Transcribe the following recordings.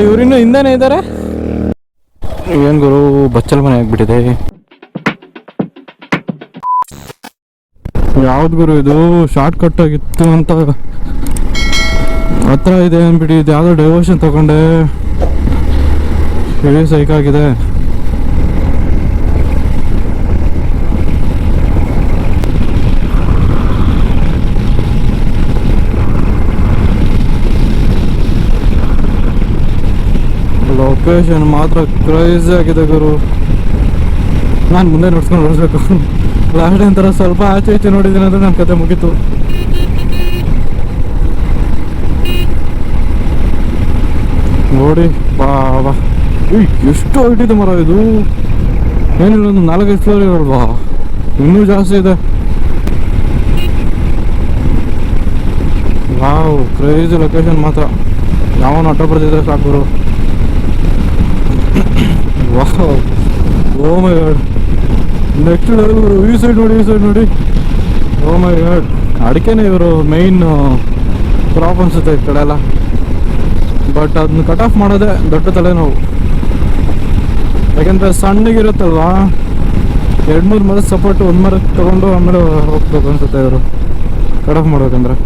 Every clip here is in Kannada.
ಇವರಿನ್ನು ಹಿಂದೆನೇ ಇದ್ದಾರೆ. ಏನು ಗುರು ಬಚ್ಚಲ್ ಮನೆ ಆಗ್ಬಿಟ್ಟಿದೆ. ಯಾವ್ದು ಗುರು ಇದು ಶಾರ್ಟ್ ಕಟ್ ಆಗಿತ್ತು ಅಂತ ಹತ್ರ ಇದೆ ಅಂದ್ಬಿಟ್ಟು ಇದು ಯಾವುದೋ ಡೈವರ್ಷನ್ ತಗೊಂಡೆ. ಹೇಳಿ ಸೈಕಾಗಿದೆ. ಲೊಕೇಶನ್ ಮಾತ್ರ ಕ್ರೇಜಿ ಆಗಿದೆ ಗುರು. ನಾನು ಮುಂದೆ ನೋಡ್ಸ್ಕೊಂಡು ಓಡಿಸ್ಬೇಕು. ಲಾಸ್ಟ್ ಟೈಮ್ ಥರ ಸ್ವಲ್ಪ ಆಚೆ ಈಚೆ ನೋಡಿದ್ದೀನಿ ಅಂದರೆ ನನ್ನ ಕತೆ ಮುಗೀತು. ನೋಡಿ ಬಾ ಬಾ ಎಷ್ಟು ಹೈಟಿದೆ ಮರ ಇದು. ಏನಿಲ್ಲ ಒಂದು 4-5 ಫ್ಲೋರ್ ಇರಲ್ವಾ, ಇನ್ನೂ ಜಾಸ್ತಿ ಇದೆ. ವಾವ್ ಕ್ರೇಜಿ ಲೊಕೇಶನ್ ಮಾತ್ರ. ಯಾವನು ಆಟೋ ಬರ್ತಿದ್ರೆ ಸಾಕು ಗುರು. ವಾವ್ ಓ ಮೈ ಗಾಡ್. ನೆಕ್ಸ್ಟ್ ಲೆವೆಲ್ ಗುರು. ಈ ಸೈಡ್ ನೋಡಿ, ಈ ಸೈಡ್ ನೋಡಿ. ಓ ಮೈ ಗಾಡ್. ಅಡಿಕೆನೇ ಇವರು ಮೈನ್ ಕ್ರಾಪ್ ಅನ್ಸುತ್ತೆ ಈ ಕಡೆ ಎಲ್ಲ. ಬಟ್ ಅದನ್ನ ಕಟ್ ಆಫ್ ಮಾಡೋದೇ ದೊಡ್ಡ ತಲೆನೋವು. ಯಾಕೆಂದರೆ ಸಣ್ಣಗಿರುತ್ತಲ್ವಾ, 2-3 ಮರದ ಸಪೋರ್ಟ್ ಒಂದು ಮರಕ್ಕೆ ತೊಗೊಂಡು ಆಮೇಲೆ ಹೋಗ್ಬೇಕು ಅನ್ಸುತ್ತೆ ಇವರು ಕಟ್ ಆಫ್ ಮಾಡ್ಬೇಕಂದ್ರೆ.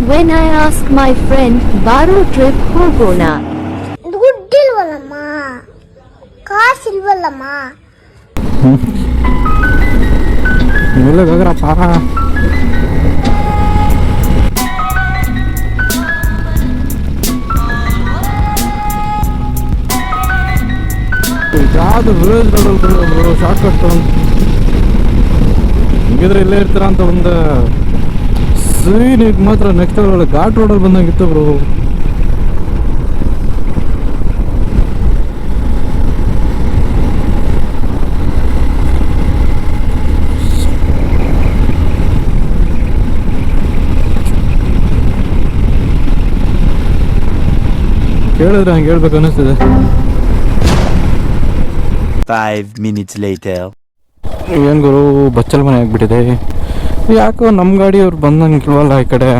When I asked my friend, Baro trip ಹೋಗೋಣ. ದುಡ್ಡಿಲ್ವಲ್ಲಮ್ಮ, ಕಾಸಿಲ್ವಲ್ಲಮ್ಮ. ಹೋಗ್ರಪ್ಪ. ಯಾವುದು ವಿಲೇಜ್ ರೋಡಲ್ಲಿ ಶಾರ್ಟ್ ಕಟ್ ಹಿಂಗಿದ್ರೆ ಇಲ್ಲೇ ಇರ್ತೀರ ಅಂತ ಒಂದು ಸೀನಿಗೆ ಮಾತ್ರ ನೆಕ್ಸ್ಟ್ ಒಳಗೆ ಘಾಟ್ ರೋಡಲ್ಲಿ ಬಂದಂಗಿತ್ತು ಬ್ರೋ. ಕೇಳಿದ್ರೆ ಹಂಗೆ ಹೇಳ್ಬೇಕು ಅನ್ನಿಸ್ತಿದೆ. 5 minutes later. ಏನು ಗುರು ಬಚ್ಚಲ್ ಮನೆ ಆಗ್ಬಿಟ್ಟಿದೆ. ಯಾಕೋ ನಮ್ಮ ಗಾಡಿಯವ್ರು ಬಂದಂಗಿಲ್ವಲ್ಲ ಈ ಕಡೆ.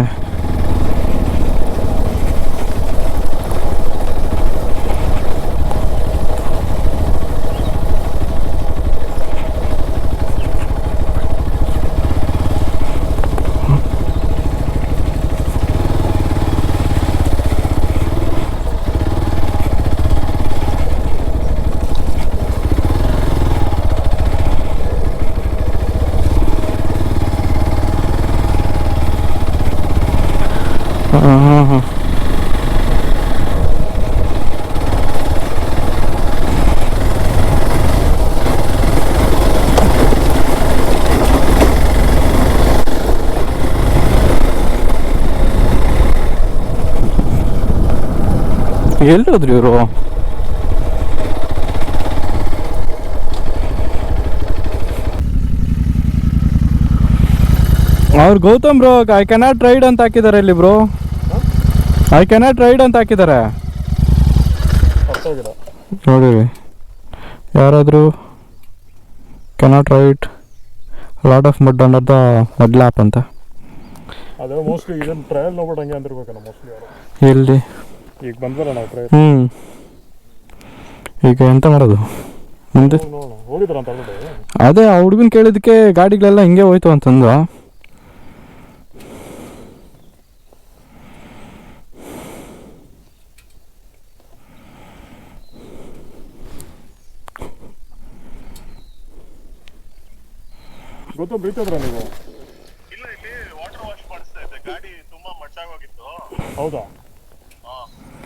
ಎಲ್ಲೋದ್ರಿ ಇವರು? ಅವ್ರು Gautam bro I cannot ride ಅಂತ ಹಾಕಿದ್ದಾರೆ ಇಲ್ಲಿ ಬ್ರೋ. ಐ ಕ್ಯಾನಾಟ್ ರೈಡ್ ಅಂತ ಹಾಕಿದ್ದಾರೆ ನೋಡಿರಿ. ಯಾರಾದರೂ cannot ride lot of mud under the mud lap ಅಂತ. ಅದೇ ಮೋಸ್ಟ್ಲಿ ಇದನ್ನ ಟ್ರಯಲ್ ನೋಡ್ಬಿಟ್ಟು ಹಂಗೆ ಅಂದಿರ್ಬೇಕಲ್ಲ ಮೋಸ್ಟ್ಲಿ ಅವರು. ಎಲ್ಲಿ ಈಗ ಬಂದ್ವಲ್ಲ ನಾವು ಟ್ರಯಲ್. ಈಗ ಎಂತ ಮಾಡೋದು ಮುಂದೆ? ಹೋಗಿದ್ರಂತ ಅದೇ ಆ ಹುಡುಗನ ಕೇಳಿದಕ್ಕೆ ಗಾಡಿಗಳೆಲ್ಲ ಹಿಂಗೆ ಹೋಯ್ತು ಅಂತಂದು. ಗೊತ್ತು ಬೀಳ್ತಿದ್ರ ನೀವು? ಇಲ್ಲ, ಇಲ್ಲಿ ವಾಟರ್ ವಾಶ್ ಮಾಡಿಸ್ತಾ ಇದ್ದೆ. ಗಾಡಿ ತುಂಬಾ ಮಟ್ಟಾಗೋಗಿತ್ತು. ಹೌದಾ?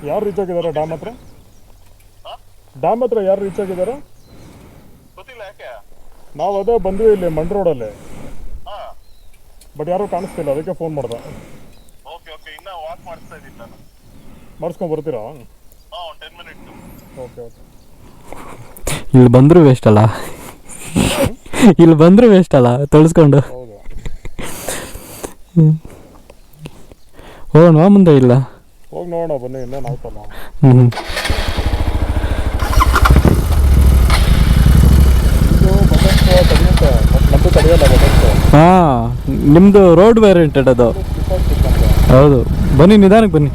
ಯಾರು ರೀಚ್ ಆಗಿದ್ದಾರೆ ಡ್ಯಾಮ್ ಹತ್ರ? ಡ್ಯಾಮ್ ಹತ್ರ ಯಾರು ರೀಚ್ ಆಗಿದ್ದಾರೆ ಗೊತ್ತಿಲ್ಲ. ಯಾಕೆ? ನಾವು ಅದೇ ಬಂದ್ವಿ ಇಲ್ಲಿ ಮಂಡ್ ರೋಡಲ್ಲಿ. ಬಟ್ ಯಾರು ಕಾಣಿಸ್ತಿಲ್ಲ, ಅದಕ್ಕೆ ಫೋನ್ ಮಾಡ್ದೆ. ಓಕೆ ಓಕೆ, ಇನ್ನ ವಾಕ್ ಮಾಡಿಸ್ತಾ ಇದ್ದೀನಿ ನಾನು. ಮಾಡಿಸ್ಕೊಂಡು ಬರ್ತೀರಾ? 10 ಮಿನಿಟ್ಸ್. Okay okay. ಇಲ್ಲಿ ಬಂದರೂ ವೇಸ್ಟ್ ಅಲ್ಲ, ಇಲ್ಲಿ ಬಂದರೂ ವೇಸ್ಟ್ ಅಲ್ಲ ತೊಳಸ್ಕೊಂಡು. ಹೌದು. ಹೋಗೋಣ ಮುಂದೆ ಇಲ್ಲ. ಹೋಗಿ ನೋಡೋಣ ಬನ್ನಿ, ಇನ್ನೇನು ಆಯ್ತಲ್ಲ. ಹ್ಞೂ ಇದು ಬಟನ್ಸ್ ತಡೆಯುತ್ತೆ, ನಮ್ಮದು ತಡೆಯಲ್ಲ ಬಟನ್ಸ್. ಹಾಂ, ನಿಮ್ಮದು ರೋಡ್ ವೇರಿಯಂಟೆಡ್ ಅದು. ಹೌದು, ಬನ್ನಿ ನಿಧಾನಕ್ಕೆ ಬನ್ನಿ.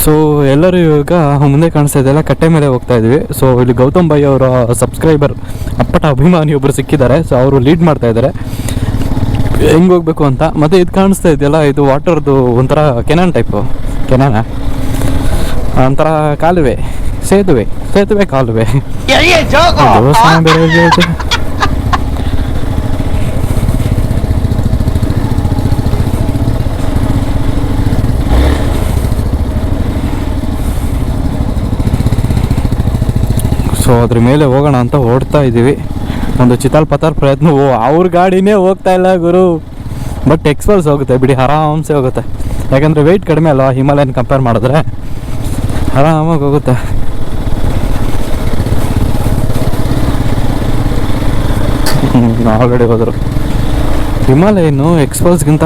ಸೊ ಎಲ್ಲರೂ ಇವಾಗ ಮುಂದೆ ಕಾಣಿಸ್ತಾ ಇದೆಯಲ್ಲ, ಕಟ್ಟೆ ಮೇಲೆ ಹೋಗ್ತಾ ಇದ್ವಿ. ಸೊ ಇಲ್ಲಿ ಗೌತಮ್ ಭಾಯಿ ಅವರ ಸಬ್ಸ್ಕ್ರೈಬರ್ ಅಪ್ಪಟ ಅಭಿಮಾನಿ ಒಬ್ಬರು ಸಿಕ್ಕಿದ್ದಾರೆ. ಸೊ ಅವರು ಲೀಡ್ ಮಾಡ್ತಾ ಇದ್ದಾರೆ ಹೆಂಗೆ ಹೋಗ್ಬೇಕು ಅಂತ. ಮತ್ತು ಇದು ಕಾಣಿಸ್ತಾ ಇದೆಯಲ್ಲ, ಇದು ವಾಟರ್ದು ಒಂಥರ ಕೆನಾನ್ ಟೈಪು, ಕೆನಾನ ಒಂಥರ ಕಾಲುವೆ, ಸೇತುವೆ ಕಾಲುವೆ. ದೇವಸ್ಥಾನ ಬೇರೆ ಇದೆ. ಸೊ ಅದ್ರ ಮೇಲೆ ಹೋಗೋಣ ಅಂತ ಓಡ್ತಾ ಇದ್ದೀವಿ. ಒಂದು ಚಿತಾಲ್ ಪತಾಲ್ ಪ್ರಯತ್ನ. ಅವ್ರ ಗಾಡಿನೇ ಹೋಗ್ತಾ ಇಲ್ಲ ಗುರು, ಬಟ್ ಎಕ್ಸ್ಪಲ್ಸ್ ಹೋಗುತ್ತೆ ಬಿಡಿ, ಆರಾಮ್ಸೆ ಹೋಗುತ್ತೆ. ಯಾಕಂದರೆ ವೆಯ್ಟ್ ಕಡಿಮೆ ಅಲ್ವಾ, ಹಿಮಾಲಯನ್ ಕಂಪೇರ್ ಮಾಡಿದ್ರೆ ಆರಾಮಾಗಿ ಹೋಗುತ್ತೆ. ಆಲ್ರೆಡಿ ಹೋದರು. ಹಿಮಾಲಯನು ಎಕ್ಸ್ಪಲ್ಸ್ಗಿಂತ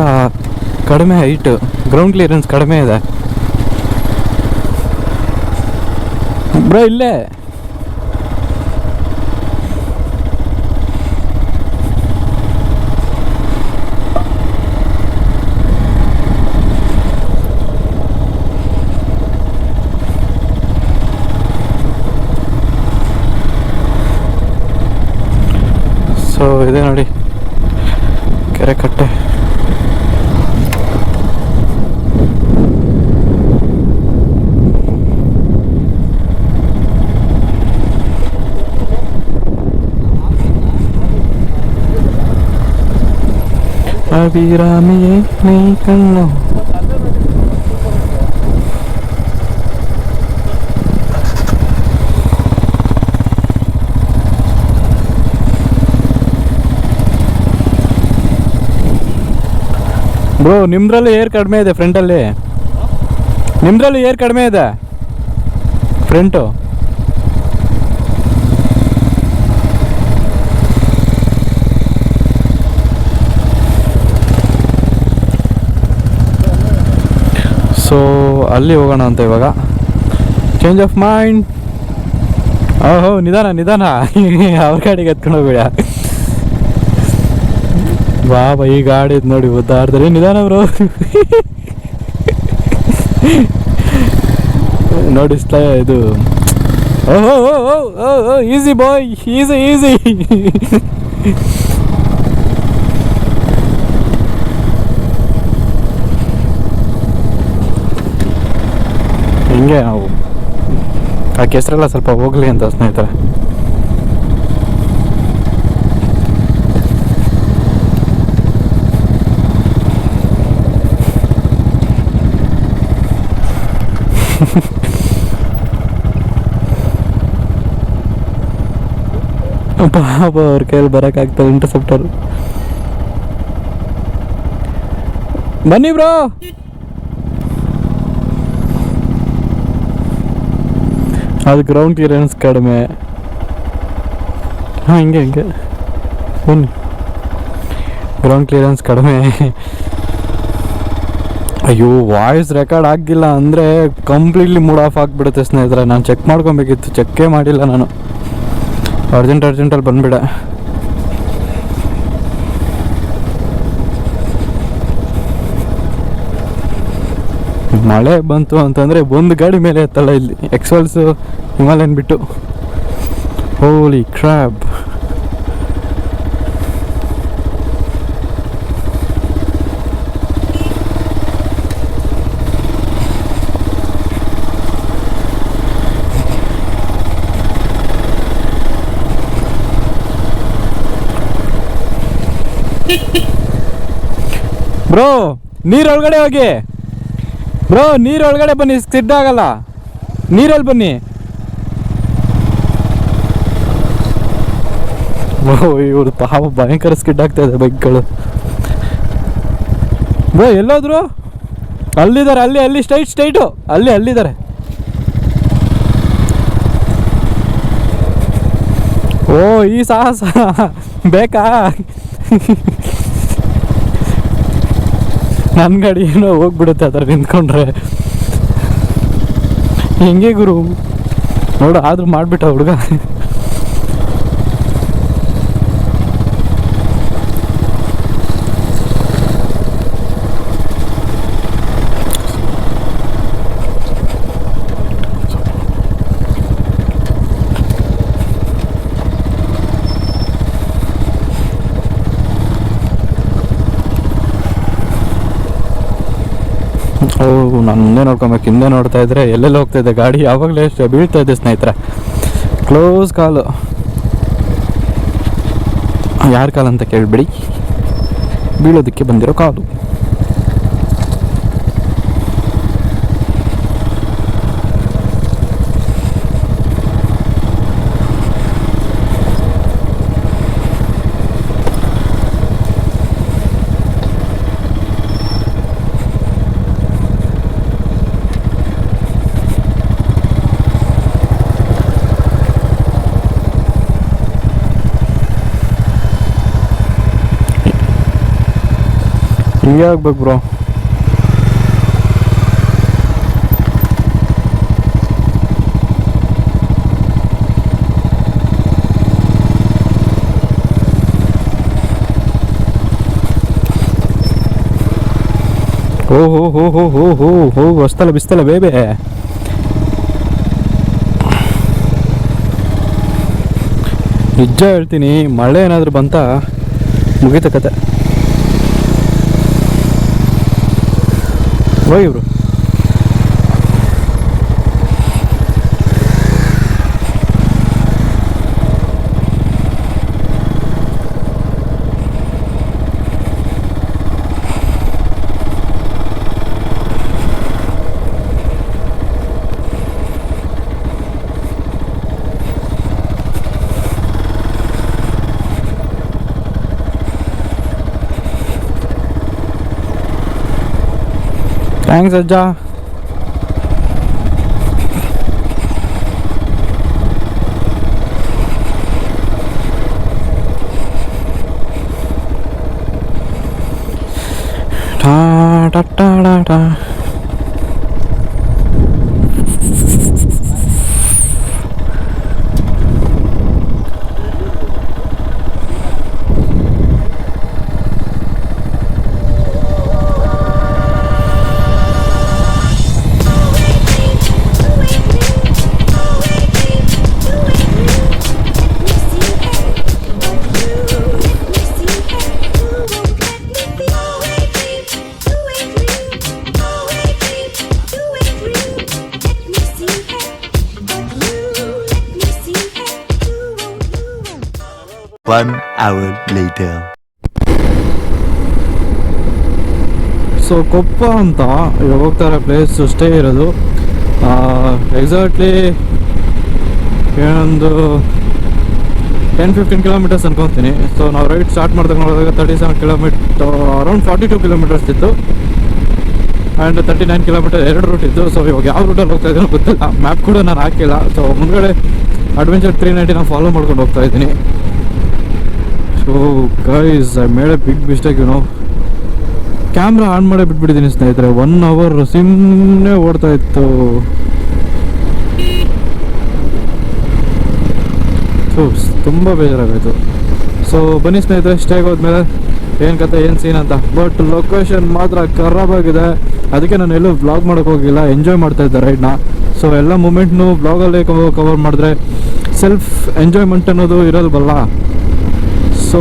ಕಡಿಮೆ ಹೈಟು, ಗ್ರೌಂಡ್ ಕ್ಲಿಯರೆನ್ಸ್ ಕಡಿಮೆ ಇದೆ ಬ್ರೋ ಇಲ್ಲೇ. ಸೊ ಇದೆ ನೋಡಿ ಕೆರೆ ಕಟ್ಟೆ. ಅಭಿರಾಮಿಯೇ ನೀ ಕಣ್ಣು. ಬ್ರೋ ನಿಮ್ದ್ರಲ್ಲಿ ಏರ್ ಕಡಿಮೆ ಇದೆ ಫ್ರಂಟಲ್ಲಿ, ನಿಮ್ದ್ರಲ್ಲಿ ಏರ್ ಕಡಿಮೆ ಇದೆ ಫ್ರಂಟು. ಸೊ ಅಲ್ಲಿ ಹೋಗೋಣ ಅಂತ ಇವಾಗ. Change of mind. ಓಹೋ ನಿಧಾನ ಅವ್ರ ಗಾಡಿಗೆ ಎತ್ಕೊಂಡು ಹೋಗ್ಬೇಡ ಬಾಬಾ. ಈ ಗಾಡಿ ನೋಡಿ ಒದ್ದಾಡ್ತಾರೆ. ನಿಧಾನ ಬ್ರೋ ನೋಡಿ ಇದು. ಓಹೋ ಈಸಿ ಬಾಯ್, ಈಸಿ. ಹಿಂಗೆ ನಾವು ಆ ಕೆಸರೆಲ್ಲ ಸ್ವಲ್ಪ ಹೋಗ್ಲಿ ಅಂತ ಸ್ನೇಹಿತರೆ. ಪಾಪ ಅವ್ರ ಕೈಯಲ್ಲಿ ಬರೋಕ್ಕಾಗ್ತದೆ. ಇಂಟರ್ಸೆಪ್ಟರ್ ಬನ್ನಿ ಬ್ರೋ. ಅದು ಗ್ರೌಂಡ್ ಕ್ಲಿಯರೆನ್ಸ್ ಕಡಿಮೆ. ಹಾಂ ಹಿಂಗೆ ಬನ್ನಿ, ಗ್ರೌಂಡ್ ಕ್ಲಿಯರೆನ್ಸ್ ಕಡಿಮೆ. ಅಯ್ಯೋ ವಾಯ್ಸ್ ರೆಕಾರ್ಡ್ ಆಗಿಲ್ಲ ಅಂದರೆ ಕಂಪ್ಲೀಟ್ಲಿ ಮೂಡ್ ಆಫ್ ಆಗಿಬಿಡುತ್ತೆ ಸ್ನೇಹಿತರೆ. ನಾನು ಚೆಕ್ ಮಾಡ್ಕೊಬೇಕಿತ್ತು, ಚೆಕ್ಕೇ ಮಾಡಿಲ್ಲ ನಾನು. ಅರ್ಜೆಂಟಲ್ಲಿ ಬಂದ್ಬಿಡ. ಮಳೆ ಬಂತು ಅಂತಂದರೆ ಒಂದು ಗಾಡಿ ಮೇಲೆ ಎತ್ತಲ್ಲ ಇಲ್ಲಿ. ಎಕ್ಸ್ಪಲ್ಸು ಹಿಮಾಲಯನ್ ಬಿಟ್ಟು. ಹೋಲಿ ಕ್ರ್ಯಾಬ್. ಬ್ರೋ ನೀರೊಳಗಡೆ ಹೋಗಿ, ಬ್ರೋ ನೀರೊಳಗಡೆ ಬನ್ನಿ, ಸ್ಕಿಡ್ ಆಗಲ್ಲ. ನೀರಲ್ಲಿ ಬನ್ನಿ. ಬ್ರೋ ಇವರು ಪಾಪ ಭಯಂಕರ ಸ್ಕಿಡ್ ಆಗ್ತಾ ಇದೆ ಬೈಕ್ಗಳು. ಬ್ರೋ ಎಲ್ಲೋದ್ರು? ಅಲ್ಲಿದ್ದಾರೆ, ಅಲ್ಲಿ ಸ್ಟ್ರೈಟು ಅಲ್ಲಿದ್ದಾರೆ. ಓ ಈ ಸಾಹಸ ಬೇಕಾ? ನನ್ನ ಗಾಡಿ ಏನೋ ಹೋಗ್ಬಿಡುತ್ತೆ ಆ ಥರ ನಿಂತ್ಕೊಂಡ್ರೆ. ಹೆಂಗೆ ಗುರು ನೋಡು, ಆದ್ರೂ ಮಾಡಿಬಿಟ್ಟ ಹುಡುಗ. ಓ ನಾನು ಮುಂದೆ ನೋಡ್ಕೊಬೇಕು, ಹಿಂದೆ ನೋಡ್ತಾ ಇದ್ರೆ ಎಲ್ಲೆಲ್ಲ ಹೋಗ್ತಾ ಇದೆ ಗಾಡಿ. ಯಾವಾಗಲೇ ಎಷ್ಟು ಬೀಳ್ತಾ ಇದೆ ಸ್ನೇಹಿತರೆ. ಕ್ಲೋಸ್ ಕಾಲು. ಯಾರ ಕಾಲು ಅಂತ ಕೇಳಿಬಿಡಿ, ಬೀಳೋದಕ್ಕೆ ಬಂದಿರೋ ಕಾಲು. ಹಿಂಗೆ ಆಗ್ಬೇಕು ಬ್ರೋ. ಹೋ ಬಸ್ತಲ್ಲ ಬೇಬೆ. ನಿಜ ಹೇಳ್ತೀನಿ, ಮಳೆ ಏನಾದರೂ ಬಂತ ಮುಗೀತ ಕತೆ. ಹೋಗಿ ಬ್ರೋ. ಥ್ಯಾಂಕ್ಸ್ ಅಜ್ಜ. ಟಾ ಟಾ ಟಾ ಟಾ. One hour later. So Koppa ಅಂತ ಇವಾಗ ಹೋಗ್ತಾರೆ ಪ್ಲೇಸ್ ಸ್ಟೇ ಇರೋದು. ಎಕ್ಸಾಕ್ಟ್ಲಿ ಏನೊಂದು 10-15 ಕಿಲೋಮೀಟರ್ಸ್ ಅನ್ಕೊತೀನಿ. ಸೊ ನಾವು ರೈಡ್ ಸ್ಟಾರ್ಟ್ ಮಾಡಿದಾಗ ನೋಡಿದಾಗ 37 ಕಿಲೋಮೀಟರ್, ಅರೌಂಡ್ 42 ಕಿಲೋಮೀಟರ್ಸ್ ಇತ್ತು. ಆ್ಯಂಡ್ 39 ಕಿಲೋಮೀಟರ್ 2 ರೂಟ್ ಇತ್ತು. ಸೊ ಇವಾಗ ಯಾವ ರೂಟಲ್ಲಿ ಹೋಗ್ತಾ ಇದ್ದೀನೋ ಗೊತ್ತಿಲ್ಲ, ಮ್ಯಾಪ್ ಕೂಡ ನಾನು ಹಾಕಿಲ್ಲ. ಸೊ ಮುಂದ್ಗಡೆ ಅಡ್ವೆಂಚರ್ 390 ನಾನು ಫಾಲೋ ಮಾಡ್ಕೊಂಡು ಹೋಗ್ತಾ ಇದ್ದೀನಿ. So guys, I made a big mistake you know. Camera on ಮಾಡೇ ಬಿಟ್ಬಿಟ್ಟಿದ್ದೀನಿ ಸ್ನೇಹಿತರೆ. 1 ಅವರ್ ಸುಮ್ಮನೆ ಓಡ್ತಾ ಇತ್ತು. ಸೊ ತುಂಬ ಬೇಜಾರಾಗೋಯ್ತು. ಸೊ ಬನ್ನಿ ಸ್ನೇಹಿತರೆ, ಸ್ಟೇಗೆ ಹೋದ್ಮೇಲೆ ಏನು ಕತೆ, ಏನು ಸೀನ್ ಅಂತ. ಬಟ್ ಲೊಕೇಶನ್ ಮಾತ್ರ ಖರಾಬಾಗಿದೆ. ಅದಕ್ಕೆ ನಾನು ಎಲ್ಲೂ ವ್ಲಾಗ್ ಮಾಡೋಕ್ಕೆ ಹೋಗಿಲ್ಲ, ಎಂಜಾಯ್ ಮಾಡ್ತಾ ಇದ್ದೆ ರೈಡ್ನ. ಸೊ ಎಲ್ಲ ಮೂಮೆಂಟ್ನು ವ್ಲಾಗಲ್ಲೇ ಕವರ್ ಮಾಡಿದ್ರೆ ಸೆಲ್ಫ್ ಎಂಜಾಯ್ಮೆಂಟ್ ಅನ್ನೋದು ಇರಲ್ವಲ್ಲ. So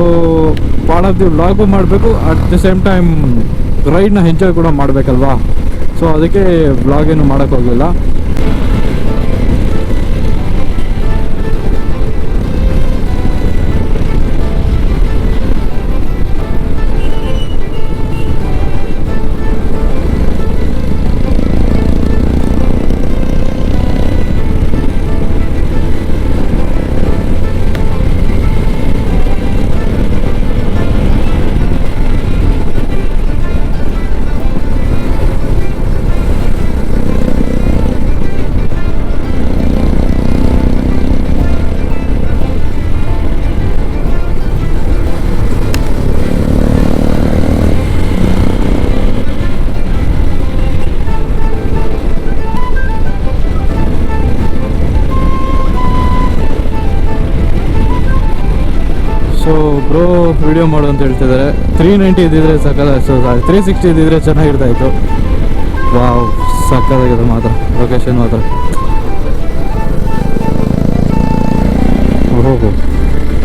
part of the vlog ಮಾಡಬೇಕು, ಅಟ್ ದಿ ಸೇಮ್ ಟೈಮ್ ರೈಡ್ನ ಎಂಜಾಯ್ ಕೂಡ ಮಾಡಬೇಕಲ್ವಾ. ಸೊ ಅದಕ್ಕೆ ವ್ಲಾಗ್ ಏನು ಮಾಡೋಕ್ಕೋಗಿಲ್ಲ. ಸೊ ಬ್ರೋ ವಿಡಿಯೋ ಮಾಡು ಅಂತ ಹೇಳ್ತಿದ್ದಾರೆ. 390 ಇದ್ದಿದ್ರೆ ಸಕ್ಕದ, ಸೊ 360 ಇದ್ದಿದ್ರೆ ಚೆನ್ನಾಗಿರ್ತಾಯಿತ್ತು. ವಾವ್, ಸಕ್ಕದಾಗಿದೆ ಮಾತ್ರ ಲೊಕೇಶನ್ ಮಾತ್ರ. ಓಹೋ,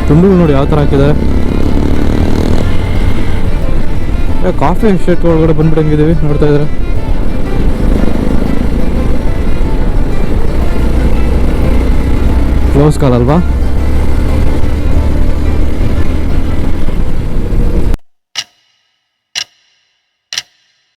ತುಂಡುಗಳು ನೋಡಿ ಯಾವ ಥರ ಹಾಕಿದ್ದಾರೆ. ಕಾಫಿ ಎಸ್ಟೇಟ್ ಒಳಗಡೆ ಬಂದ್ಬಿಟ್ಟಂಗಿದ್ದೀವಿ, ನೋಡ್ತಾ ಇದ್ದಾರೆ. ಕ್ಲೋಸ್ ಕಾಲ್ ಅಲ್ವಾ?